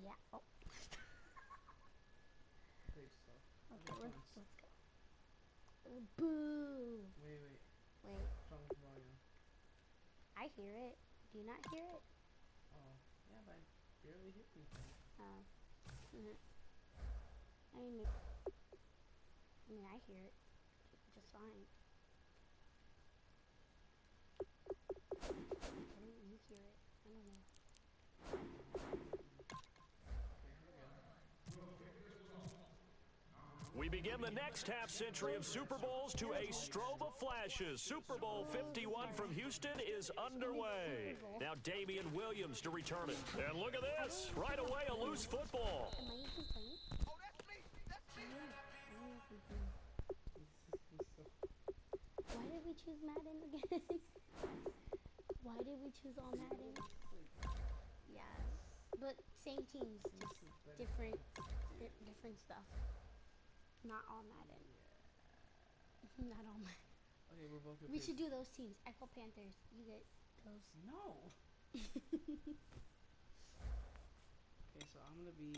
Yeah. Oh. Great stuff. Okay, let's go. Boo! Wait. Wait. What's wrong with the volume? I hear it. Do you not hear it? Oh, yeah, but I barely hear anything. Oh. I mean, I hear it just fine. Why don't you hear it? I don't know. We begin the next half-century of Super Bowls to a strobe of flashes. Super Bowl 51 from Houston is underway. Now Damian Williams to return it. And look at this. Right away, a loose football. Am I even playing? Oh, that's me. That's me. Why did we choose Madden again? Why did we choose all Madden? Yeah, but same teams, just different stuff. Not all Madden. Not all Madden. Okay, we're both good. We should do those teams. Echo Panthers. You get those. No. Okay, so I'm gonna be.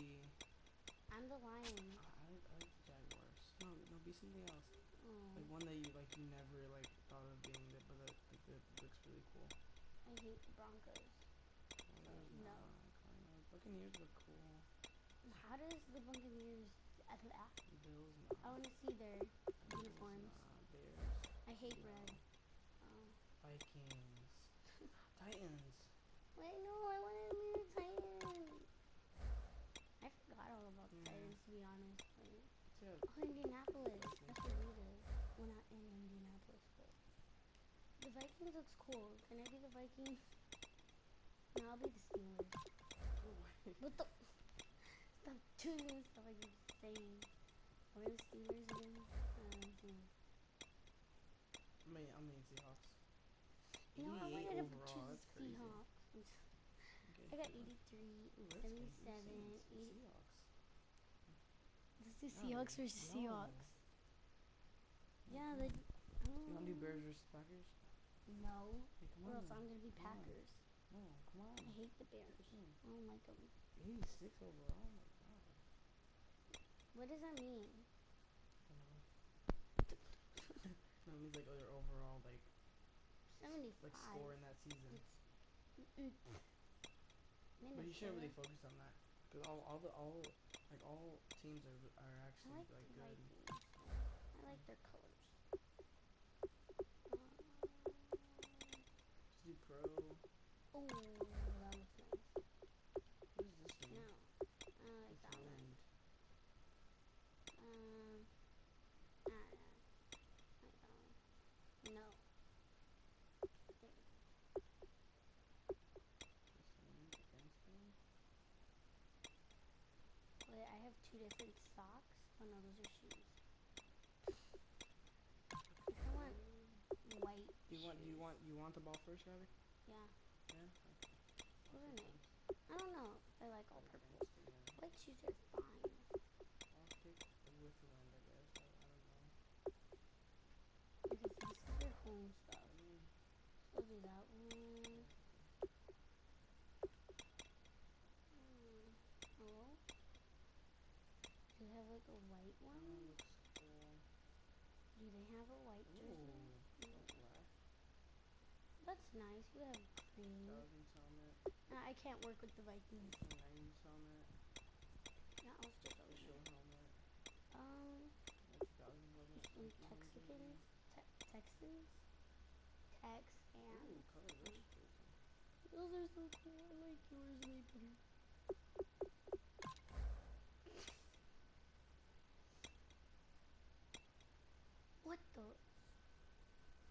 I'm the Lion. I like the Jaguars. No, be something else. Oh. Like one that you never thought of being there, but that looks really cool. I hate the Broncos. No. Buccaneers look cool. How does the Buccaneers? Bills, no. I want to see their uniforms. Bears. I hate no. red. Vikings. Titans. Wait, no, I wanted to be the Titans. I forgot all about the Titans, to be honest. Oh, Indianapolis. That's where we live. Well, not in Indianapolis, but the Vikings looks cool. Can I be the Vikings? No, I'll be the Steelers. What the? Stop doing stuff like you're saying. What are the Steelers again? I mean Seahawks. You know, I wanted to choose that's crazy. Seahawks. Okay. I got 83, 77, 80. Seahawks. Let's do Seahawks versus Seahawks. Yeah, like. You want to do Bears versus Packers? No. Hey, come Or on. else I'm gonna be Packers. No, come on. I hate the Bears. I don't like them. 86 overall. Oh my god. What does that mean? I don't know. No, it means your overall 75. score in that season. But you shouldn't really focus on that, because all teams are actually I like good. Vikings. I like their colors. Just do pro. Oh, that looks nice. What is this thing? No, I like that one. Wind. I like that one. No. There. This wind against them. Wait, I have two different socks. Oh no, those are shoes. I want white. Do you want the ball first, Gabi? Yeah. Yeah. Those are nice. I don't know. I like all purple. White shoes are fine. I'll pick with the wind, I guess. I don't know. Because this is their home stuff. We'll do that one. Hello? Do they have a white one? Looks cool. Do they have a white jersey? Black. That's nice. You have green. 2000s helmet. I can't work with the Vikings. 90s helmet. Yeah, I was just over Official here. helmet. 2011. Texans? Texans? Tex and... Ooh, color rich jersey. Those are so cool. I like yours way better. What the?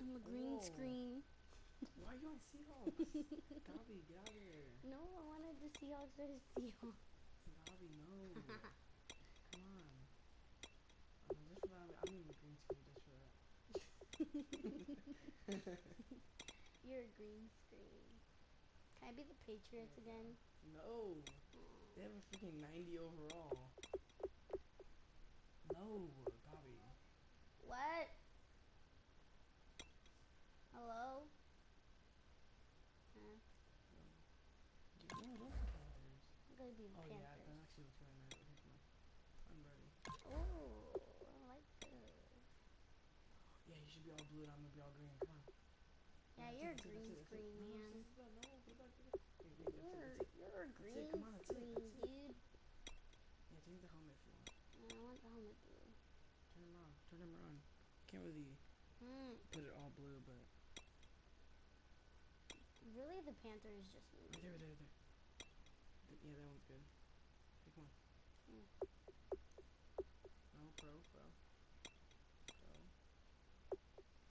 I'm a green screen. Why are you on Seahawks? Gabi, get out of here. No, I wanted the Seahawks versus Seahawks. Gabi, no. Come on. Just for that, I'm in the green screen just for that. You're a green screen. Can I be the Patriots again? No. They have a freaking 90 overall. No, Gabi. What? Hello? No, don't Panthers. I'm gonna be the Oh yeah, Panthers. too. Okay, come on. I'm ready. Oh, I like this. Yeah, you should be all blue and I'm gonna be all green. Come on. Yeah, you're a green screen, man. No, put it back. That's it. You're a green Come on, that's it. screen, dude. Yeah, change the helmet if you want. I want the helmet blue. Turn him around. Can't really put it all blue, but Really, the panther is just me. right there. Yeah, that one's good. Okay, come on. No, pro.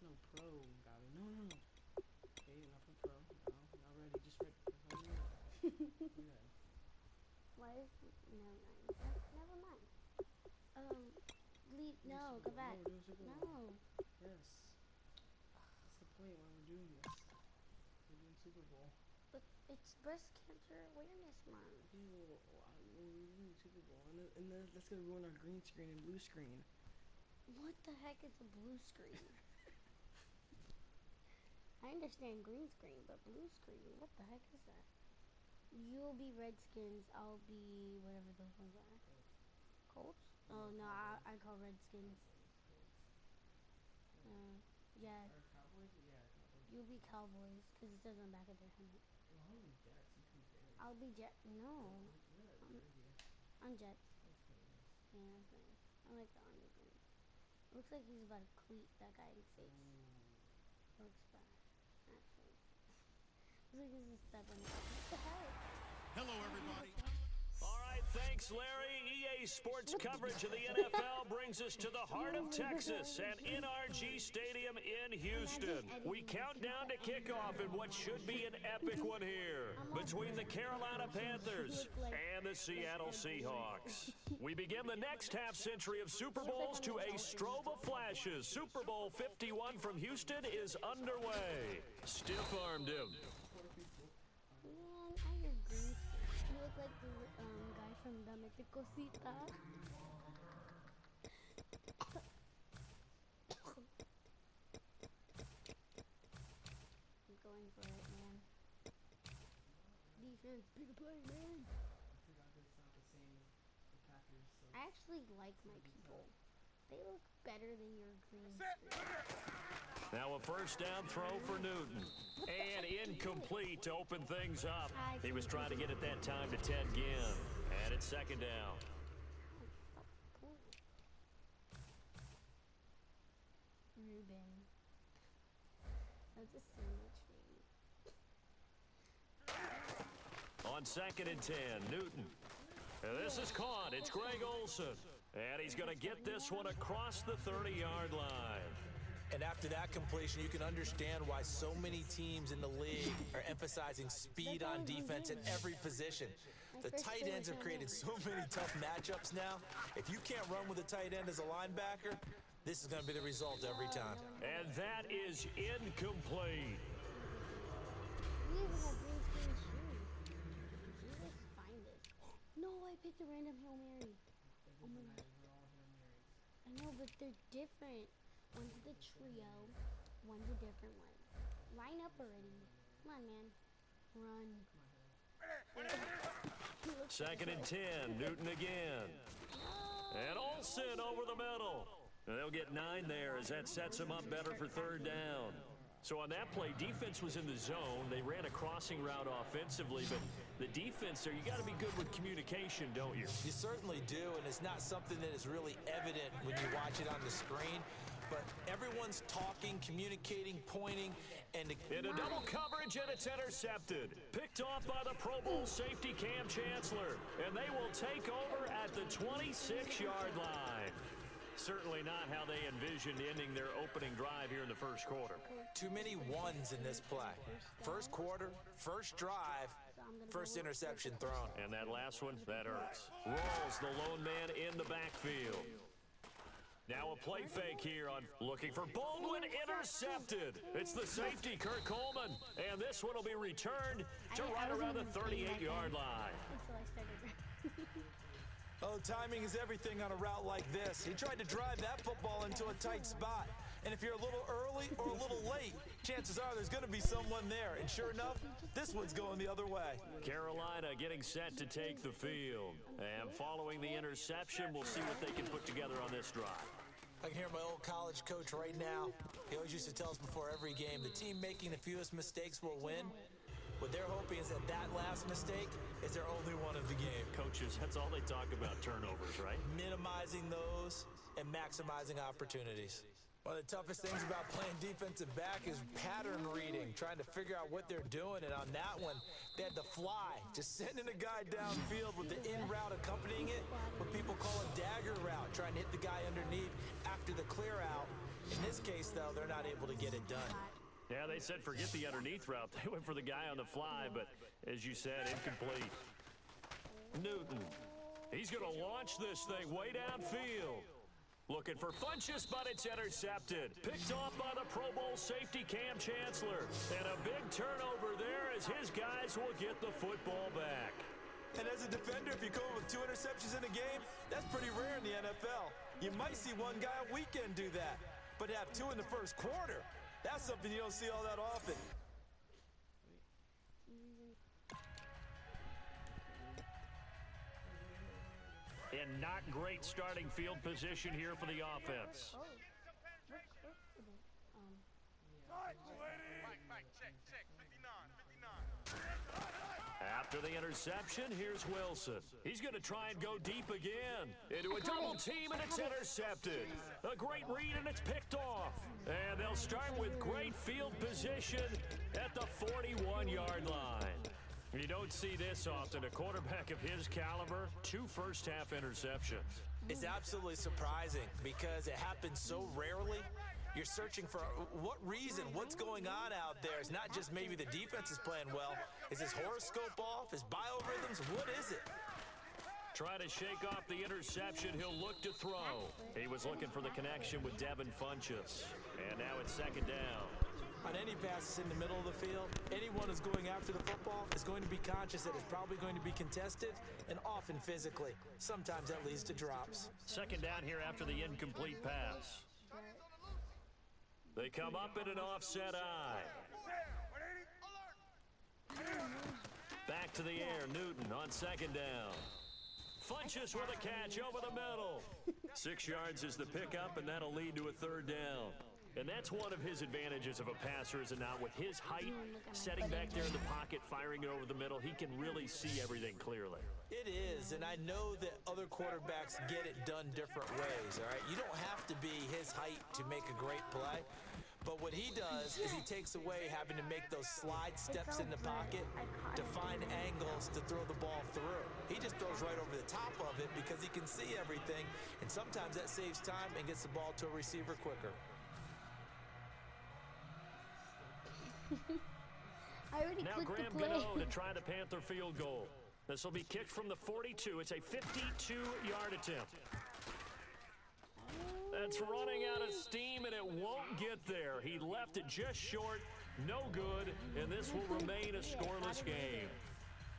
No, pro, Gabi. No. Okay, enough of pro. Now ready. Just ready. Good. Why is never mind. Never mind. Leave. No, go back. No, we're doing Super Bowl. No. Yes. That's the point why we're doing this. We're doing Super Bowl. But it's breast cancer awareness month. Okay, well, we're doing Super Bowl, and then that's gonna ruin our green screen and blue screen. What the heck is a blue screen? I understand green screen, but blue screen, what the heck is that? You'll be Redskins, I'll be whatever those ones are. Colts? Oh no, I call Redskins. Yeah. Or Cowboys? Yeah, Cowboys. You'll be Cowboys, because it says on the back of their helmet. Well, how many Jets? You can be Bears. I'll be Jet. No. Yeah, I'm Jets. that's pretty nice. Yeah, that's nice. I like the army green. Looks like he's about to cleat that guy in the face. Looks bad, actually. Looks like he's a step on it. What the heck? Hello, everybody. All right, thanks, Larry. EA Sports coverage of the NFL brings us to the heart of Texas and NRG Stadium in Houston. We count down to kickoff in what should be an epic one here between the Carolina Panthers and the Seattle Seahawks. We begin the next half century of Super Bowls to a strobe of flashes. Super Bowl 51 from Houston is underway. Stiff-armed him. Man, I agree. You look like the guy from Dame Cosita. I'm going for it, man. Defense, big play, man. I forgot that it's not the same as the Packers. So I actually like my people. They look better than your green screen. Now a first down throw for Newton. And incomplete to open things up. He was trying to get at that time to Ted Ginn. And it's second down. Cool. Ruben. That's a sandwich name. On second and 10, Newton. And this is caught. It's Greg Olsen. And he's going to get this one across the 30-yard line. And after that completion, you can understand why so many teams in the league are emphasizing speed on defense at every position. The tight ends have created so many tough matchups now. If you can't run with a tight end as a linebacker, this is going to be the result every time. And that is incomplete. You even have green screen shoes. You just find it. No, I picked a random Hail Mary. Oh my God. I know, but they're different. One's the trio, one's a different one. Line up already. Come on, man. Run. Second and 10, Newton again. And Olsen over the middle. And they'll get 9 there as that sets them up better for third down. So on that play, defense was in the zone. They ran a crossing route offensively, but the defense there, you got to be good with communication, don't you? You certainly do, and it's not something that is really evident when you watch it on the screen. But everyone's talking, communicating, pointing, and into double coverage, and it's intercepted. Picked off by the Pro Bowl safety Cam Chancellor, and they will take over at the 26-yard line. Certainly not how they envisioned ending their opening drive here in the first quarter. Too many ones in this play. First quarter, first drive, first interception thrown. And that last one, that hurts. Rolls the lone man in the backfield. Now a play fake here on looking for Baldwin, intercepted. It's the safety, Kurt Coleman. And this one will be returned to right around the 38-yard line. Oh, timing is everything on a route like this. He tried to drive that football into a tight spot. And if you're a little early or a little late, chances are there's going to be someone there. And sure enough, this one's going the other way. Carolina getting set to take the field. And following the interception, we'll see what they can put together on this drive. I can hear my old college coach right now. He always used to tell us before every game, the team making the fewest mistakes will win. What they're hoping is that last mistake is their only one of the game. Coaches, that's all they talk about, turnovers, right? Minimizing those and maximizing opportunities. One of the toughest things about playing defensive back is pattern reading, trying to figure out what they're doing. And on that one, they had the fly, just sending a guy downfield with the in route accompanying it, what people call a dagger route, trying to hit the guy underneath after the clear out. In this case, though, they're not able to get it done. Yeah, they said forget the underneath route. They went for the guy on the fly, but as you said, incomplete. Newton, he's going to launch this thing way downfield. Looking for Funchess, but it's intercepted. Picked off by the Pro Bowl safety Cam Chancellor. And a big turnover there as his guys will get the football back. And as a defender, if you come with 2 interceptions in a game, that's pretty rare in the NFL. You might see one guy a weekend do that, but to have 2 in the first quarter, that's something you don't see all that often. And not great starting field position here for the offense. After the interception, here's Wilson. He's going to try and go deep again. Into a double team, and it's intercepted. A great read, and it's picked off. And they'll start with great field position at the 41-yard line. You don't see this often. A quarterback of his caliber, 2 first-half interceptions. It's absolutely surprising because it happens so rarely. You're searching for what reason, what's going on out there. It's not just maybe the defense is playing well. Is his horoscope off? His biorhythms? What is it? Try to shake off the interception. He'll look to throw. He was looking for the connection with Devin Funchess. And now it's second down. On any passes in the middle of the field, anyone who's going after the football is going to be conscious that it's probably going to be contested and often physically. Sometimes that leads to drops. Second down here after the incomplete pass. They come up in an offset eye. Back to the air, Newton on second down. Funchess with a catch over the middle. 6 yards is the pickup, and that'll lead to a third down. And that's one of his advantages of a passer, is it not? With his height, setting back there in the pocket, firing it over the middle, he can really see everything clearly. It is, and I know that other quarterbacks get it done different ways, all right? You don't have to be his height to make a great play. But what he does is he takes away having to make those slide steps in the pocket to find angles to throw the ball through. He just throws right over the top of it because he can see everything, and sometimes that saves time and gets the ball to a receiver quicker. I already now clicked Graham the play. Gano to try the Panther field goal. This will be kicked from the 42. It's a 52-yard attempt. That's running out of steam, and it won't get there. He left it just short, no good, and this will remain a scoreless game.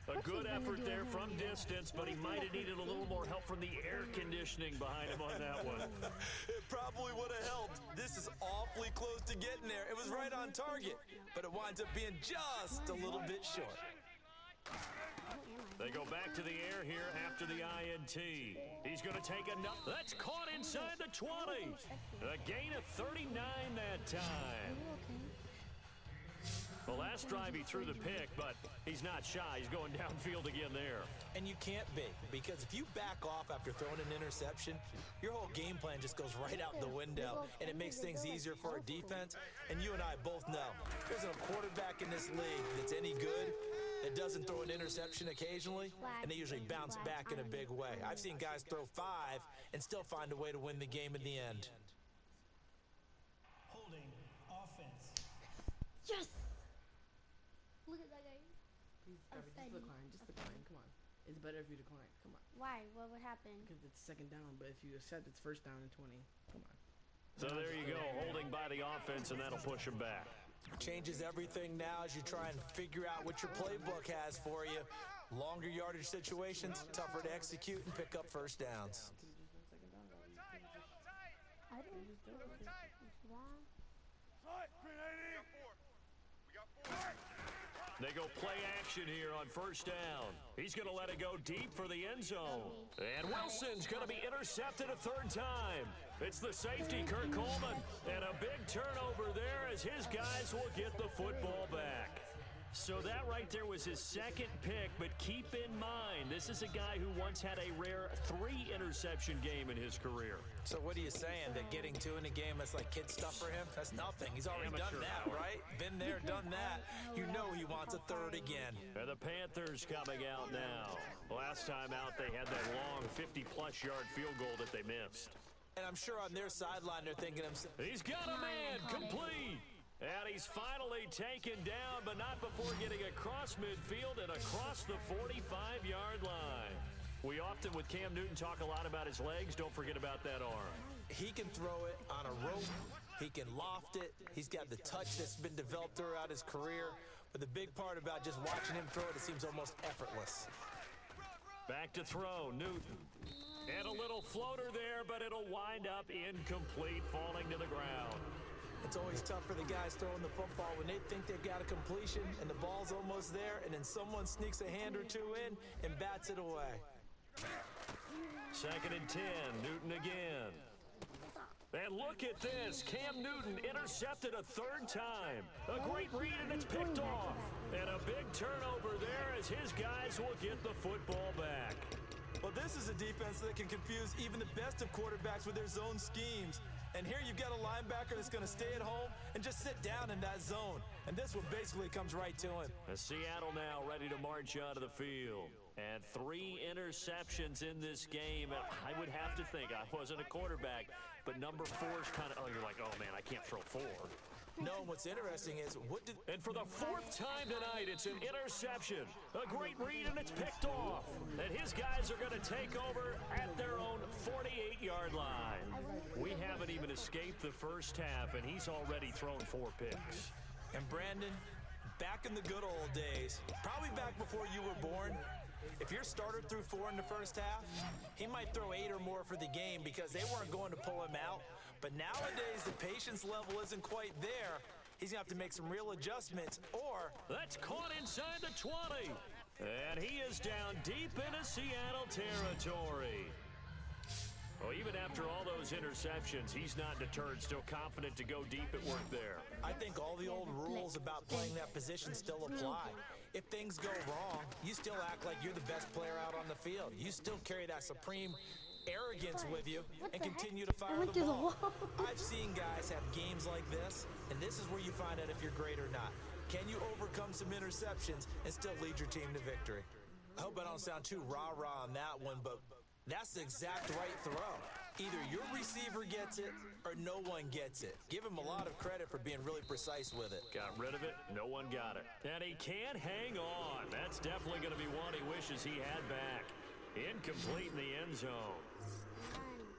A good effort there from distance, but he might have needed a little more help from the air conditioning behind him on that one. It probably would have helped. This is awfully close to getting there. It was right on target, but it winds up being just a little bit short. They go back to the air here after the INT. He's going to take enough. That's caught inside the 20. A gain of 39 that time. The last drive he threw the pick, but he's not shy. He's going downfield again there. And you can't be, because if you back off after throwing an interception, your whole game plan just goes right out the window, and it makes things easier for our defense. And you and I both know there's a quarterback in this league that's any good that doesn't throw an interception occasionally, and they usually bounce back in a big way. I've seen guys throw 5 and still find a way to win the game in the end. Holding offense. Yes! Look at that guy. Please, Gabi, just decline. Just decline. Come on. It's better if you decline. Come on. Why? What would happen? Because it's second down, but if you accept it's first down and 20. Come on. So there you go, holding by the offense, and that'll push him back. Changes everything now as you try and figure out what your playbook has for you. Longer yardage situations, tougher to execute and pick up first downs. I didn't. wrong. They go play action here on first down. He's going to let it go deep for the end zone. And Wilson's going to be intercepted a third time. It's the safety, Kurt Coleman. And a big turnover there as his guys will get the football back. So that right there was his second pick, but keep in mind, this is a guy who once had a rare 3-interception game in his career. So what are you saying, that getting 2 in a game is like kid stuff for him? That's nothing. He's already done that, right? Been there, done that. You know he wants a third again. And the Panthers coming out now. Last time out, they had that long 50-plus yard field goal that they missed. And I'm sure on their sideline, they're thinking himself, he's got a man, complete. And he's finally taken down, but not before getting across midfield and across the 45-yard line. We often, with Cam Newton, talk a lot about his legs. Don't forget about that arm. He can throw it on a rope. He can loft it. He's got the touch that's been developed throughout his career. But the big part about just watching him throw it, it seems almost effortless. Back to throw, Newton. And a little floater there, but it'll wind up incomplete, falling to the ground. It's always tough for the guys throwing the football when they think they've got a completion and the ball's almost there, and then someone sneaks a hand or two in and bats it away. 2nd and 10, Newton again. And look at this, Cam Newton intercepted a third time. A great read, and it's picked off. And a big turnover there as his guys will get the football back. Well, this is a defense that can confuse even the best of quarterbacks with their zone schemes. And here you've got a linebacker that's going to stay at home and just sit down in that zone. And this one basically comes right to him. Seattle now ready to march onto the field. And 3 interceptions in this game. I would have to think, I wasn't a quarterback, but number 4 is kind of, you're like, oh, man, I can't throw 4. No, what's interesting is, and for the 4th time tonight, it's an interception. A great read, and it's picked off. And his guys are going to take over at their own 48-yard line. We haven't even escaped the first half, and he's already thrown 4 picks. And Brandon, back in the good old days, probably back before you were born, if your starter threw 4 in the first half, he might throw 8 or more for the game because they weren't going to pull him out. But nowadays, the patience level isn't quite there. He's going to have to make some real adjustments, or... That's caught inside the 20. And he is down deep into Seattle territory. Well, even after all those interceptions, he's not deterred, still confident to go deep at work there. I think all the old rules about playing that position still apply. If things go wrong, you still act like you're the best player out on the field. You still carry that supreme arrogance with you and continue to fire the ball. I've seen guys have games like this, and this is where you find out if you're great or not. Can you overcome some interceptions and still lead your team to victory? I hope I don't sound too rah-rah on that one, but that's the exact right throw. Either your receiver gets it or no one gets it. Give him a lot of credit for being really precise with it. Got rid of it, no one got it. And he can't hang on. That's definitely going to be one he wishes he had back. Incomplete in the end zone.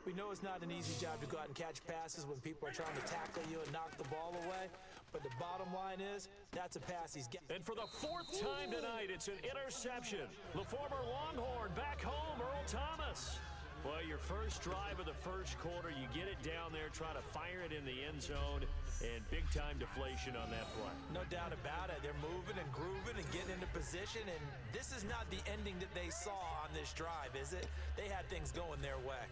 We know it's not an easy job to go out and catch passes when people are trying to tackle you and knock the ball away, but the bottom line is, that's a pass he's getting. And for the 4th time tonight, it's an interception. The former Longhorn back home, Earl Thomas. Well, your first drive of the first quarter, you get it down there, try to fire it in the end zone, and big-time deflation on that play. No doubt about it. They're moving and grooving and getting into position, and this is not the ending that they saw on this drive, is it? They had things going their way.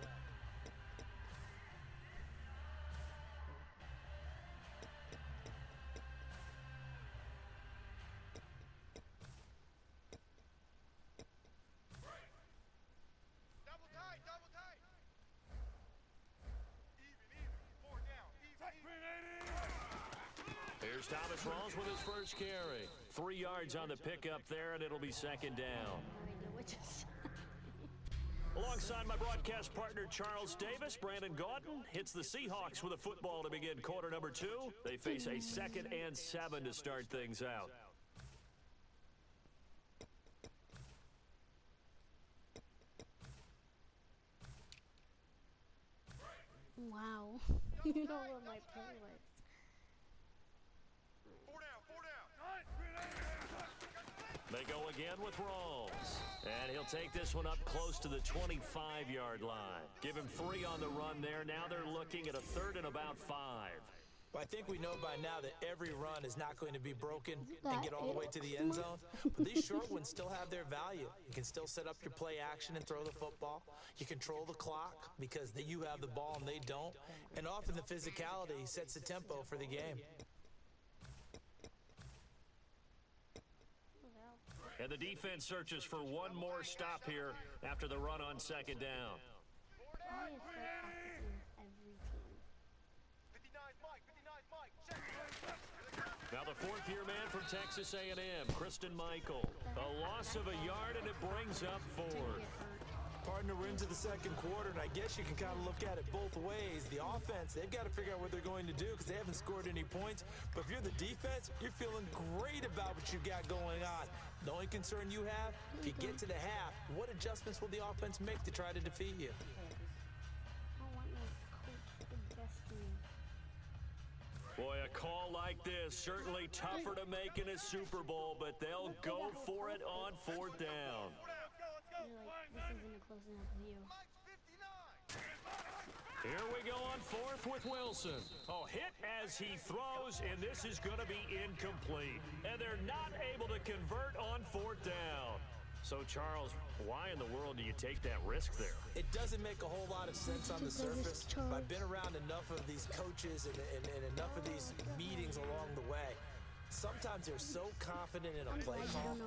Here's Thomas Rawls with his first carry. 3 yards on the pickup there, and it'll be 2nd down. Alongside my broadcast partner, Charles Davis, Brandon Gaudin hits the Seahawks with a football to begin quarter number 2. They face a 2nd and 7 to start things out. Wow. You know what my play was. 4 down. They go again with Rawls. And he'll take this one up close to the 25-yard line. Give him 3 on the run there. Now they're looking at a 3rd and about 5. Well, I think we know by now that every run is not going to be broken and get all the way to the end zone. But these short ones still have their value. You can still set up your play action and throw the football. You control the clock because you have the ball and they don't. And often the physicality sets the tempo for the game. And the defense searches for one more stop here after the run on second down. I is so practicing with every team. 59's Mike, 59's Mike. Check. Now the fourth-year man from Texas A&M, Kristen Michael. A loss of a yard, and it brings up fourth. Partner, we're into the second quarter, and I guess you can kind of look at it both ways. The offense, they've got to figure out what they're going to do because they haven't scored any points. But if you're the defense, you're feeling great about what you got going on. The only concern you have, if you get to the half, what adjustments will the offense make to try to defeat you? I want my coach to best me. Boy, a call like this, certainly tougher to make in a Super Bowl, but they'll go for it on fourth down. You're like, this isn't a close enough view. Here we go on fourth with Wilson. Oh, hit as he throws, and this is going to be incomplete. And they're not able to convert on fourth down. So, Charles, why in the world do you take that risk there? It doesn't make a whole lot of sense on the surface, but I've been around enough of these coaches and enough of these meetings along the way. Sometimes they're so confident in a play call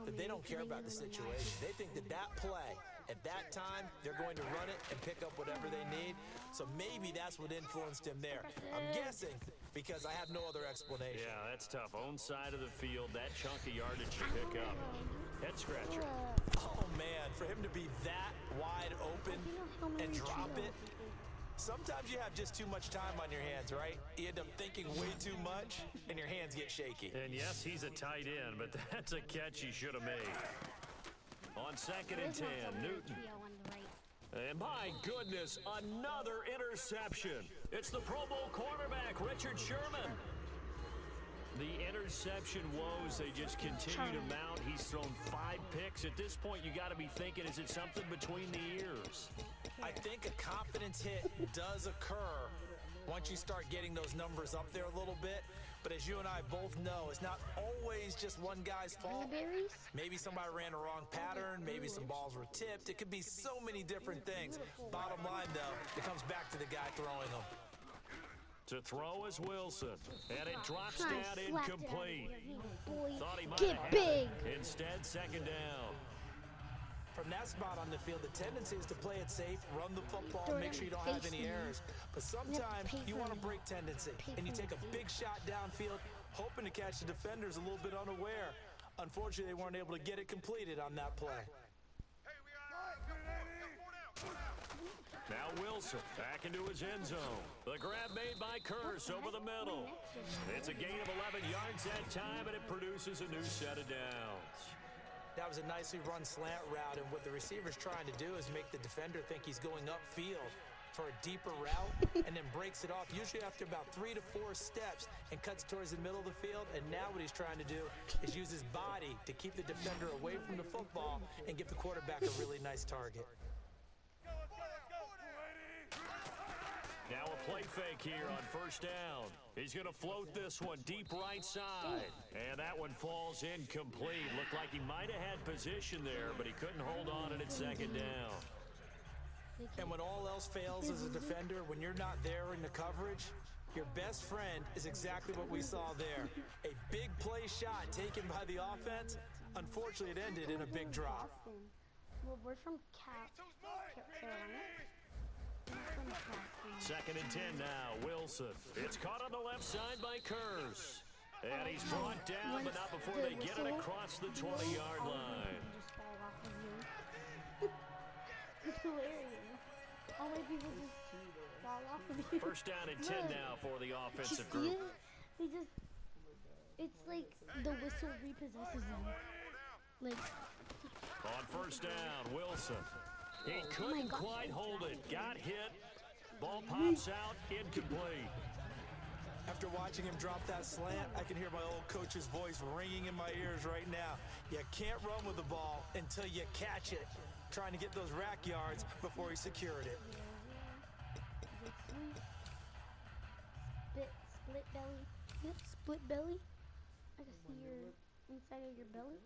that they don't care about the situation. They think that that play, at that time, they're going to run it and pick up whatever they need. So maybe that's what influenced him there. I'm guessing because I have no other explanation. Yeah, that's tough. Own side of the field, that chunk of yardage you pick up. Head scratcher. Oh, man, for him to be that wide open and drop it. Sometimes you have just too much time on your hands, right? You end up thinking way too much, and your hands get shaky. And yes, he's a tight end, but that's a catch he should have made. On second and 10, Newton. And my goodness, another interception. It's the Pro Bowl cornerback, Richard Sherman. The interception woes, they just continue to mount. He's thrown 5 picks. At this point, you got to be thinking, is it something between the ears? I think a confidence hit does occur once you start getting those numbers up there a little bit. But as you and I both know, it's not always just one guy's fault. Blueberries? Maybe somebody ran a wrong pattern. Maybe some balls were tipped. It could be so many different things. Bottom line, though, it comes back to the guy throwing them. To throw is Wilson, and it drops down incomplete. Thought he might Get have big. it. Instead, second down. From that spot on the field, the tendency is to play it safe, run the football, make sure you don't have any errors. But sometimes you want to break tendency, and you take a big shot downfield, hoping to catch the defenders a little bit unaware. Unfortunately, they weren't able to get it completed on that play. Now Wilson back into his end zone. The grab made by Curse over the middle. It's a gain of 11 yards that time, and it produces a new set of downs. That was a nicely run slant route, and what the receiver's trying to do is make the defender think he's going upfield for a deeper route, and then breaks it off, usually after about 3 to 4 steps, and cuts towards the middle of the field. And now what he's trying to do is use his body to keep the defender away from the football and give the quarterback a really nice target. Now a play fake here on first down. He's going to float this one deep right side. And that one falls incomplete. Looked like he might have had position there, but he couldn't hold on and it's second down. And when all else fails as a defender, when you're not there in the coverage, your best friend is exactly what we saw there. A big play shot taken by the offense. Unfortunately, it ended in a big drop. Well, we're from Carolina. Second and 10 now, Wilson. It's caught on the left side by Curse. And he's brought down, but not before they get it across the 20-yard line. Just fall off of you. It's hilarious. All my people just fall off of you. First down and 10 now for the offensive group. They just, it's like the whistle repossesses them. Like, on first down, Wilson. He couldn't quite hold it. Got hit. Ball pops out, incomplete. After watching him drop that slant, I can hear my old coach's voice ringing in my ears right now. You can't run with the ball until you catch it. Trying to get those rack yards before he secured it. bits. split belly. You have split belly? I can see your inside of your belly.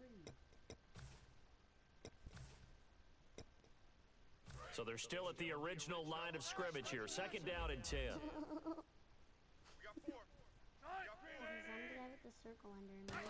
So they're still at the original line of scrimmage here. 2nd down and 10. We got 4. We got 4. Because I'm the guy with the circle under him. Right?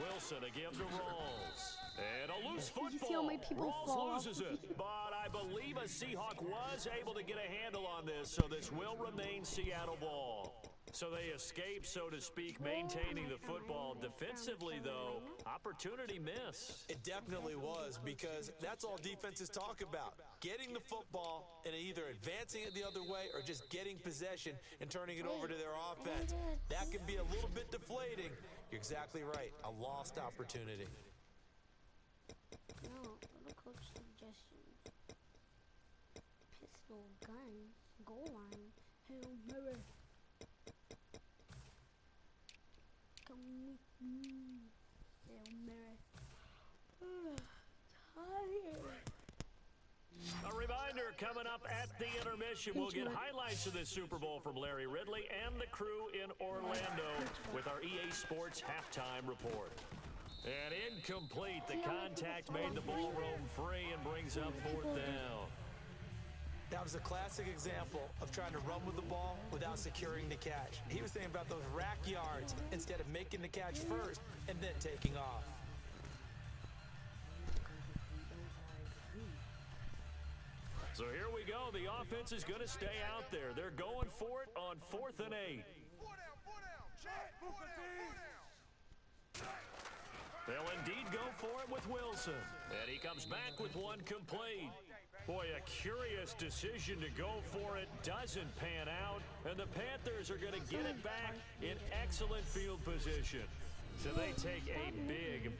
Wilson again to Rawls. And a loose Did you see all football. my people Rawls fall? loses it. But I believe a Seahawk was able to get a handle on this, so this will remain Seattle ball. So they escape, so to speak, maintaining the football. Defensively, though, opportunity miss. It definitely was, because that's all defenses talk about. Getting the football and either advancing it the other way or just getting possession and turning it over to their offense. That can be a little bit deflating. You're exactly right. A lost opportunity. No, little coach suggestion. Pistol, gun, goal line, Hail Mary. Come with me, Hail Mary. Tired. A reminder, coming up at the intermission, we'll get highlights of this Super Bowl from Larry Ridley and the crew in Orlando with our EA Sports halftime report. And incomplete, the contact made the ball roam free and brings up 4th down. That was a classic example of trying to run with the ball without securing the catch. He was thinking about those rack yards instead of making the catch first and then taking off. So here we go. The offense is going to stay out there. They're going for it on 4th and 8. 4 down, 4 down. Check. 4 down, 4 down. They'll indeed go for it with Wilson. And he comes back with one complete. Boy, a curious decision to go for it doesn't pan out, and the Panthers are going to get it back in excellent field position. So they take a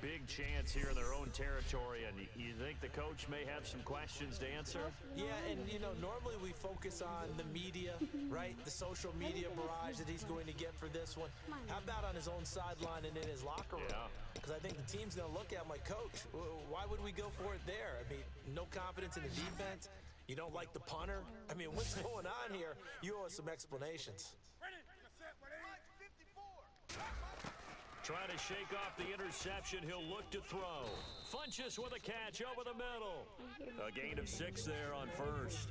big chance here in their own territory, and you think the coach may have some questions to answer? Yeah, and normally we focus on the media, right? The social media barrage that he's going to get for this one. How about on his own sideline and in his locker room? Yeah. Because I think the team's going to look at him like, Coach, why would we go for it there? I mean, no confidence in the defense. You don't like the punter. I mean, what's going on here? You owe us some explanations. Trying to shake off the interception, he'll look to throw. Funches with a catch over the middle. A gain of 6 there on 1st.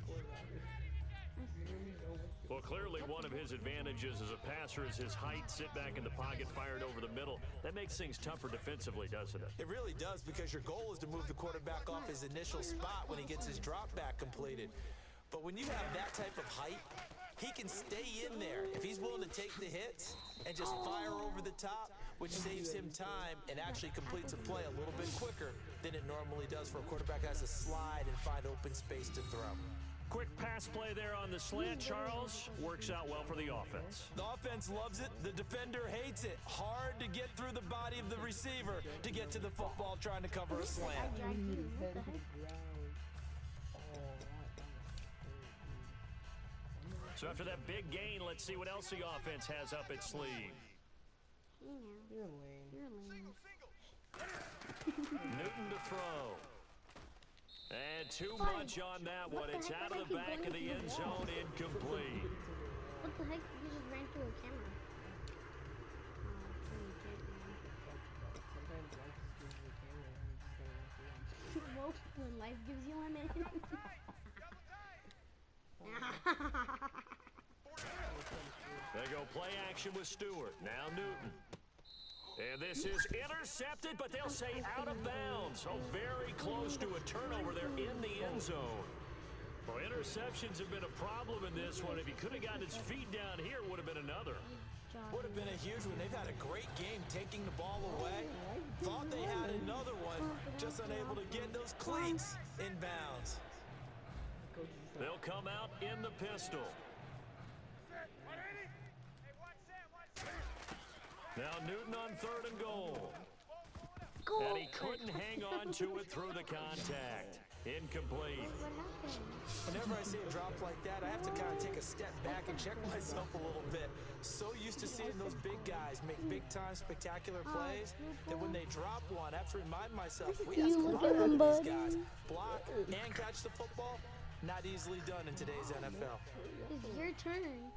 Well, clearly one of his advantages as a passer is his height. Sit back in the pocket, fired over the middle. That makes things tougher defensively, doesn't it? It really does, because your goal is to move the quarterback off his initial spot when he gets his drop back completed. But when you have that type of height, he can stay in there. If he's willing to take the hits and just fire over the top, which saves him time and actually completes a play a little bit quicker than it normally does for a quarterback that has to slide and find open space to throw. Quick pass play there on the slant, Charles. Works out well for the offense. The offense loves it. The defender hates it. Hard to get through the body of the receiver to get to the football trying to cover a slant. So after that big gain, let's see what else the offense has up its sleeve. You're lame. Newton to throw. And too much on that one. It's out of the back of the end zone, incomplete. What the heck? You just ran through a camera. Well, when life gives you lemon. They go play action with Stewart. Now Newton. And this is intercepted, but they'll say out of bounds. So very close to a turnover there in the end zone. Well, interceptions have been a problem in this one. If he could have gotten his feet down here, would have been another. Would have been a huge one. They've had a great game taking the ball away. Thought they had another one, just unable to get those cleats in bounds. They'll come out in the pistol. Now Newton on 3rd and goal. And he couldn't hang on to it through the contact. Incomplete. Whenever I see a drop like that, I have to kind of take a step back and check myself a little bit. So used to seeing those big guys make big-time spectacular plays that when they drop one, I have to remind myself, we have to run out of these guys. Block and catch the football, not easily done in today's NFL. It's your turn.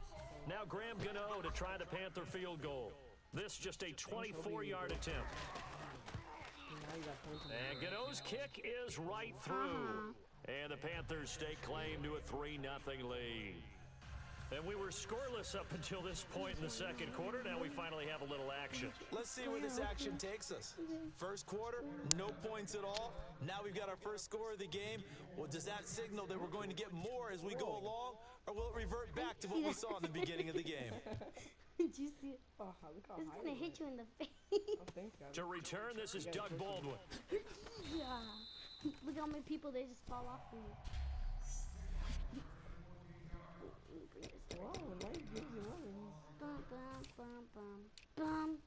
Now Graham Gano to try the Panther field goal. This just a 24-yard attempt. And Gano's kick is right through. And the Panthers stake claim to a 3-0 lead. And we were scoreless up until this point in the second quarter. Now we finally have a little action. Let's see where this action takes us. First quarter, no points at all. Now we've got our first score of the game. Well, does that signal that we're going to get more as we go along? Or will it revert back to what we saw in the beginning of the game? Did you see it? Oh, look how It's high gonna it hit is. you in the face. Oh, thanks, Gabi. To return, this is Doug Baldwin. Yeah. Look how many people they just fall off for you. Wow, nice gives you runs. Bum, bum, bum, bum, bum.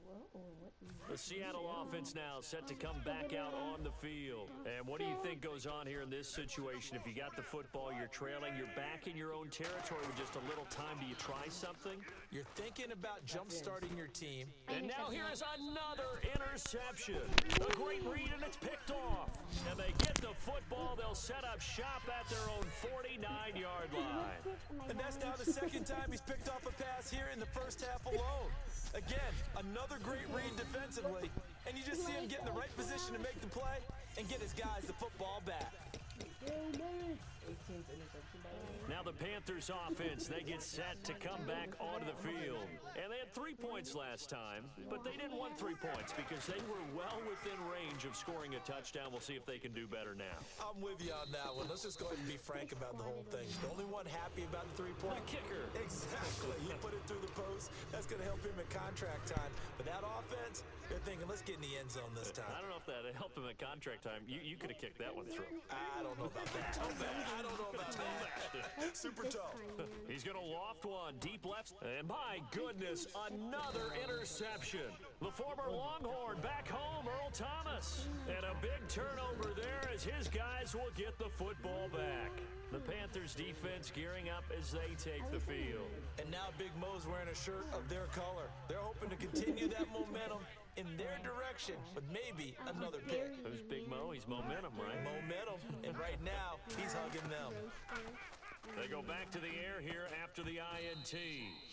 Whoa, what is The Seattle offense now set to come back out on the field. And what do you think goes on here in this situation? If you got the football, you're trailing, you're back in your own territory with just a little time. Do you try something? You're thinking about jump-starting your team. And now here's another interception. A great read, and it's picked off. And they get the football. They'll set up shop at their own 49-yard line. And that's now the second time he's picked off a pass here in the first half alone. Again, another great read defensively, and you just see him get in the right position to make the play and get his guys the football back. 18th interception by the way? Now the Panthers offense, they get set to come back onto the field. And they had 3 points last time, but they didn't want 3 points because they were well within range of scoring a touchdown. We'll see if they can do better now. I'm with you on that one. Let's just go ahead and be frank about the whole thing. The only one happy about the three-point kicker. Exactly. He put it through the post. That's going to help him at contract time. But that offense, they're thinking, let's get in the end zone this time. I don't know if that helped him at contract time. You could have kicked that one through. I don't know about that. I don't know about that. Super tough. He's going to loft one deep left. And my goodness, another interception. The former Longhorn back home, Earl Thomas. And a big turnover there as his guys will get the football back. The Panthers defense gearing up as they take the field. And now Big Mo's wearing a shirt of their color. They're hoping to continue that momentum in their direction, but maybe another pick. Who's Big Mo? He's momentum, right? Momentum, and right now, he's hugging them. They go back to the air here after the INT.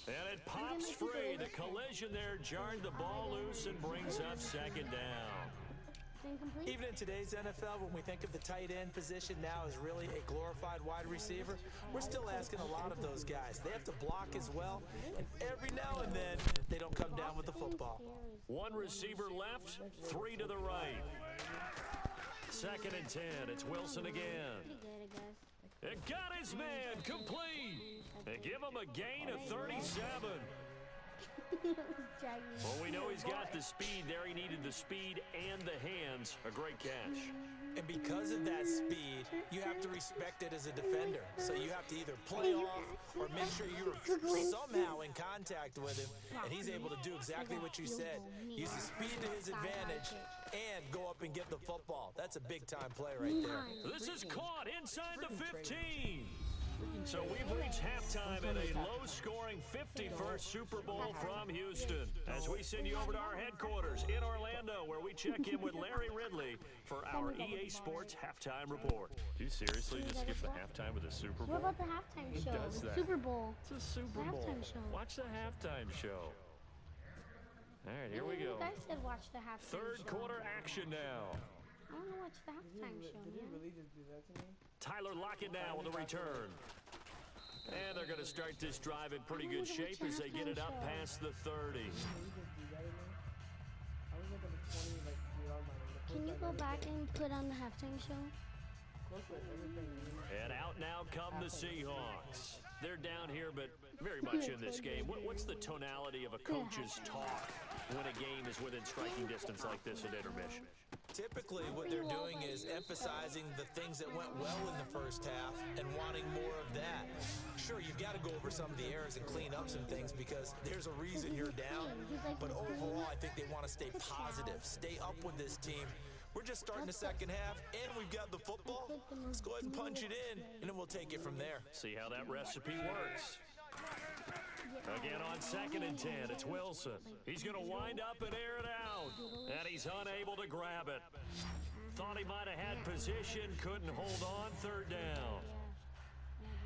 And it pops free. The collision there jarred the ball loose and brings up second down. Even in today's NFL, when we think of the tight end position now as really a glorified wide receiver, we're still asking a lot of those guys. They have to block as well, and every now and then, they don't come down with the football. One receiver left, three to the right. Second and 10, it's Wilson again. And got his man complete. And give him a gain of 37. Well, we know he's got the speed there. He needed the speed and the hands. A great catch. And because of that speed, you have to respect it as a defender. So you have to either play off or make sure you're somehow in contact with him. And he's able to do exactly what you said. Use the speed to his advantage and go up and get the football. That's a big-time play right there. This is caught inside the 15. So we've reached halftime in a low-scoring 51st Super Bowl from Houston. As we send you over to our headquarters in Orlando, where we check in with Larry Ridley for our EA Sports Halftime Report. Do you seriously just skip the halftime with a Super Bowl? What about the halftime show? does that? Super Bowl. It's a Super The Bowl. halftime show. Watch the halftime show. All right, here we go. You guys said watch the halftime Third show. quarter action now. I want to watch the halftime show, Did you man. really just do that to me? Tyler Lockett now on the return. And they're going to start this drive in pretty good shape as they get it up past the 30. Did you just do that to me? I was like on the 20, like, yard line. The Can you first go time back and put on the halftime show? close to everything. And out now come the Seahawks. They're down here, but very much in this game. What's the tonality of a coach's talk when a game is within striking distance like this at intermission? Typically, what they're doing is emphasizing the things that went well in the first half and wanting more of that. Sure, you've got to go over some of the errors and clean up some things because there's a reason you're down. But overall, I think they want to stay positive, stay up with this team. We're just starting the second half, and we've got the football. Let's go ahead and punch it in, and then we'll take it from there. See how that recipe works. Again on second and 10, it's Wilson. He's going to wind up and air it out, and he's unable to grab it. Thought he might have had position, couldn't hold on, third down.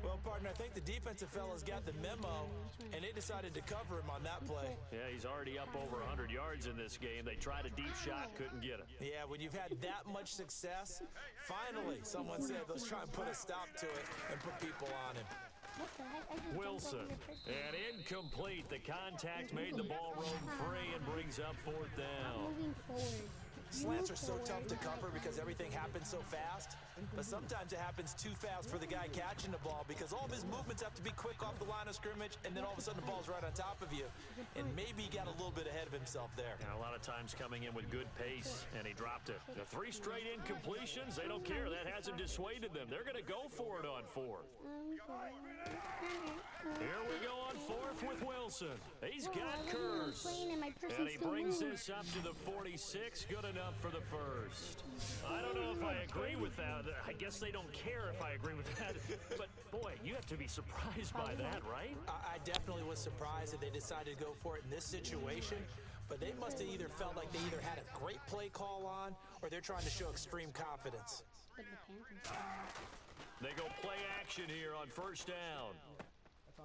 Well, partner, I think the defensive fellas got the memo, and they decided to cover him on that play. Yeah, he's already up over 100 yards in this game. They tried a deep shot, couldn't get it. Yeah, when you've had that much success, finally, someone said, let's try and put a stop to it and put people on him. What the heck? I just Wilson, and incomplete. The contact made the ball roam free and brings up fourth down. moving forward. Slants are so tough to cover because everything happens so fast, but sometimes it happens too fast for the guy catching the ball because all of his movements have to be quick off the line of scrimmage, and then all of a sudden the ball's right on top of you, and maybe he got a little bit ahead of himself there. And a lot of times coming in with good pace, and he dropped it. The 3 straight incompletions, they don't care. That hasn't dissuaded them. They're going to go for it on fourth. Here we go on fourth with Wilson. He's got curves. And he brings this up to the 46. Good enough for the first. I don't know if I agree with that. I guess they don't care if I agree with that. But, boy, you have to be surprised by that, right? I definitely was surprised that they decided to go for it in this situation, but they must have either felt like they either had a great play call on or they're trying to show extreme confidence. They go play action here on first down.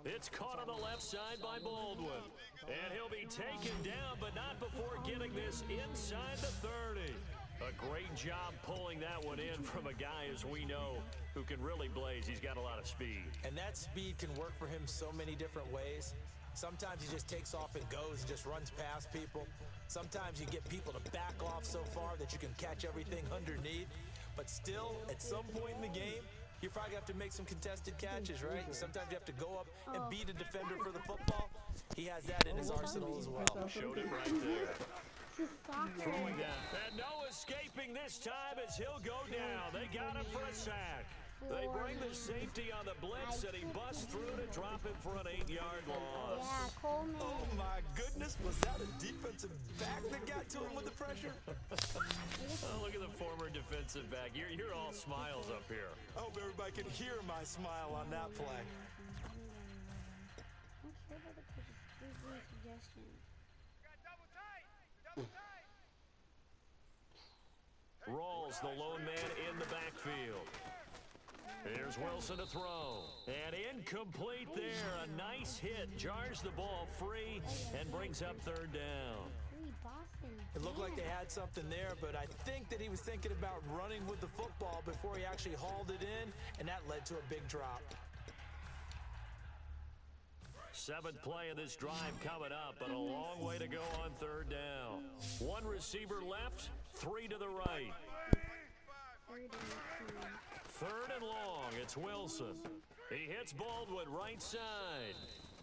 It's caught on the left side by Baldwin. And he'll be taken down, but not before getting this inside the 30. A great job pulling that one in from a guy, as we know, who can really blaze. He's got a lot of speed. And that speed can work for him so many different ways. Sometimes he just takes off and goes and just runs past people. Sometimes you get people to back off so far that you can catch everything underneath. But still, at some point in the game, you probably have to make some contested catches, right? Sometimes you have to go up and beat a defender for the football. He has that in his arsenal as well. Showed it right there. Throwing down. And no escaping this time as he'll go down. They got him for a sack. They bring the safety on the blitz, and he busts through to drop him for an 8-yard loss. Yeah, Coleman. Oh, my goodness. Was that a defensive back that got to him with the pressure? Oh, look at the former defensive back. You're all smiles up here. I hope everybody can hear my smile on that play. I'm sure that the coach is giving suggestions. Double tight. Double tight. Rawls, the lone man in the backfield. Here's Wilson to throw. And incomplete there. A nice hit. Jars the ball free and brings up third down. It looked like they had something there, but I think that he was thinking about running with the football before he actually hauled it in, and that led to a big drop. 7th play of this drive coming up, but a long way to go on third down. 1 receiver left, 3 to the right. 3rd and long, it's Wilson. He hits Baldwin right side.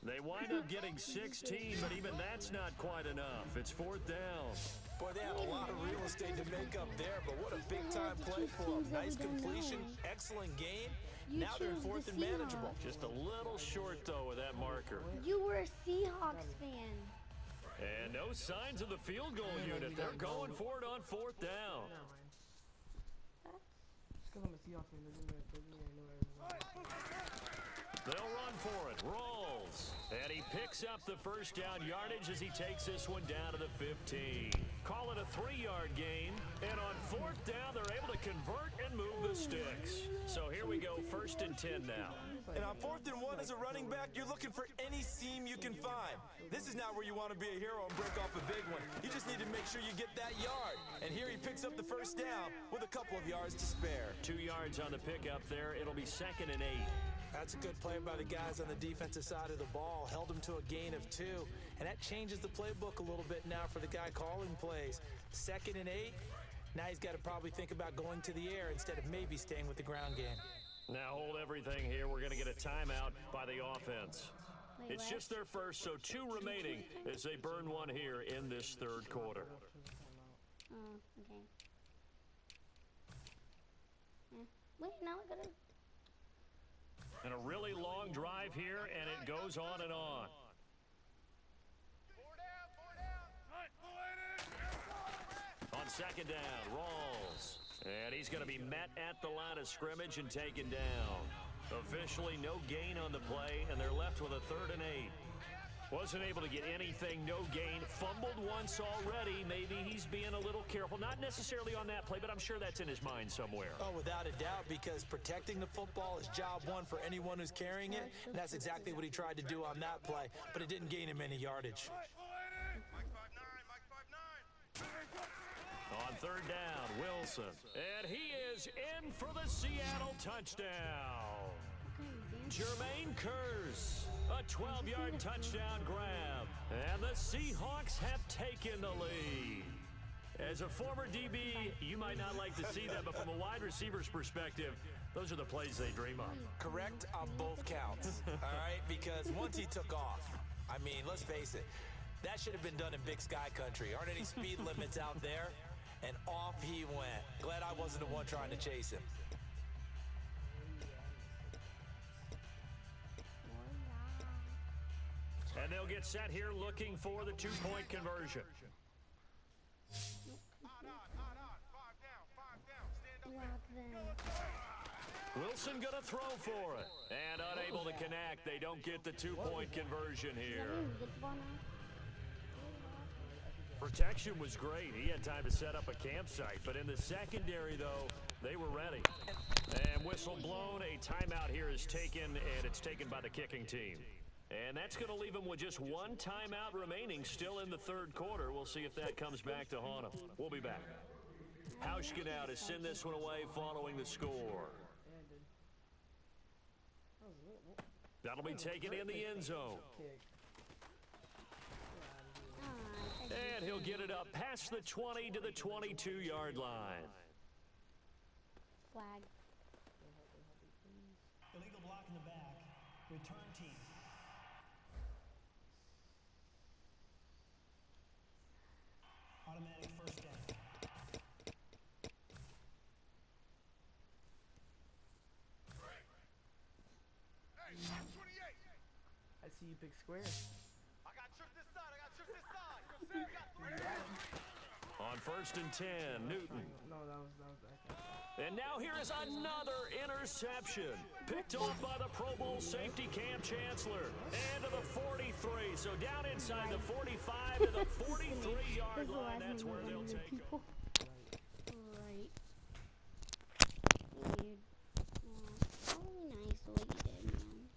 They wind up getting 16, but even that's not quite enough. It's 4th down. Boy, they had a lot of real estate to make up there, but what a big-time play for them. Nice completion, excellent game. Now they're in 4th and manageable. Just a little short, though, with that marker. You were a Seahawks fan. And no signs of the field goal unit. They're going for it on 4th down. They'll run for it. Rolls. And he picks up the first down yardage as he takes this one down to the 15. Call it a 3-yard gain. And on 4th down, they're able to convert and move the sticks. So here we go, 1st and 10 now. And on 4th and 1 as a running back, you're looking for any seam you can find. This is not where you want to be a hero and break off a big one. You just need to make sure you get that yard. And here he picks up the first down with a couple of yards to spare. 2 yards on the pickup there. It'll be 2nd and 8. That's a good play by the guys on the defensive side of the ball. Held him to a gain of 2. And that changes the playbook a little bit now for the guy calling plays. 2nd and 8. Now he's got to probably think about going to the air instead of maybe staying with the ground game. Now hold everything here. We're going to get a timeout by the offense. It's just their first, so 2 remaining as they burn one here in this 3rd quarter. Oh, okay. Wait, now I gotta... And a really long drive here, and it goes on and on. 4 down, 4 down. On 2nd down, Rawls. And he's going to be met at the line of scrimmage and taken down. Officially no gain on the play, and they're left with a 3rd and 8. Wasn't able to get anything, no gain. Fumbled once already. Maybe he's being a little careful. Not necessarily on that play, but I'm sure that's in his mind somewhere. Oh, without a doubt, because protecting the football is job one for anyone who's carrying it. And that's exactly what he tried to do on that play, but it didn't gain him any yardage. Mike 5'9", Mike 5'9". On third down, Wilson. And he is in for the Seattle touchdown. Jermaine Kearse, a 12-yard touchdown grab. And the Seahawks have taken the lead. As a former DB, you might not like to see that, but from a wide receiver's perspective, those are the plays they dream of. Correct on both counts, all right? Because once he took off, I mean, let's face it, that should have been done in Big Sky Country. Aren't any speed limits out there? And off he went. Glad I wasn't the one trying to chase him. And they'll get set here looking for the two-point conversion. Wilson gonna throw for it. And unable to connect. They don't get the two-point conversion here. Protection was great. He had time to set up a campsite. But in the secondary, though, they were ready. And whistle blown. A timeout here is taken, and it's taken by the kicking team. And that's going to leave him with just one timeout remaining still in the third quarter. We'll see if that comes back to haunt him. We'll be back. Hauschka to send this one away following the score. That'll be taken in the end zone. And he'll get it up past the 20 to the 22-yard line. Flag. Illegal block in the back. Return team. Automatic first down. Hey, 28. I see you pick square. I got trips this side. I got trips this side. You know what I'm saying? On first and 10, Newton. No, that was And now here is another interception. Picked off by the Pro Bowl safety Cam Chancellor. And to the 43. So down inside the 45 to the 43-yard line. That's where they'll take it. Right. Weird. Probably nice the way you did, man.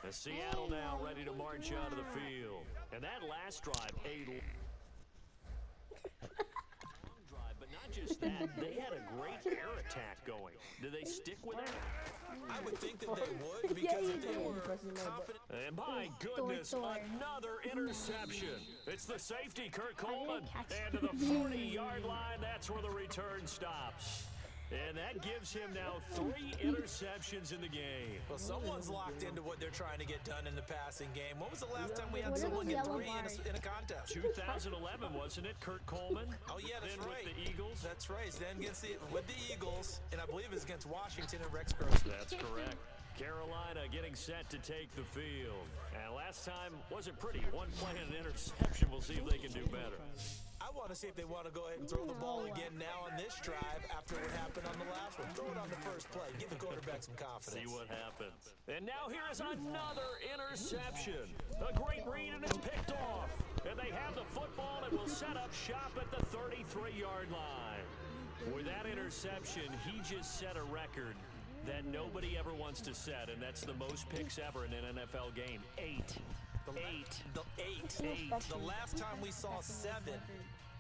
And Seattle now ready to march out of the field. And that last drive, a long drive, but not just that, they had a great air attack going. Did they stick with it? I would think that they would, because if they were confident. And my goodness, another interception. It's the safety, Kurt Coleman. And to the 40-yard line, that's where the return stops. And that gives him now 3 interceptions in the game. Well, someone's locked into what they're trying to get done in the passing game. When was the last time we had someone get 3 in a contest? 2011, wasn't it, Kurt Coleman? Oh, yeah, that's then right. With the Eagles. That's right. Then with the Eagles, and I believe it's against Washington and Rex Grossman. That's correct. Carolina getting set to take the field. And last time wasn't pretty. One play and an interception. We'll see if they can do better. I want to see if they want to go ahead and throw the ball again now on this drive after what happened on the last one. Throw it on the first play. Give the quarterback some confidence. See what happens. And now here is another interception. A great read, and it's picked off. And they have the football and will set up shop at the 33-yard line. With that interception, he just set a record that nobody ever wants to set, and that's the most picks ever in an NFL game. 8. The last time we saw 7,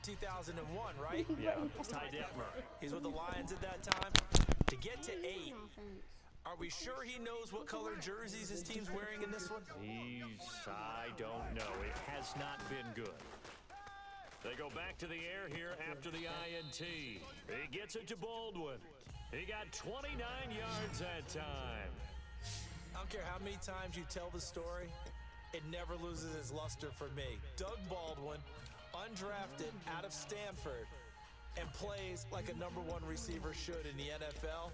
2001, right? Yeah, Ty Detmer. He's with the Lions at that time. To get to 8, are we sure he knows what color jerseys his team's wearing in this one? I don't know. It has not been good. They go back to the air here after the INT. He gets it to Baldwin. He got 29 yards that time. I don't care how many times you tell the story, it never loses its luster for me. Doug Baldwin, undrafted out of Stanford, and plays like a #1 receiver should in the NFL.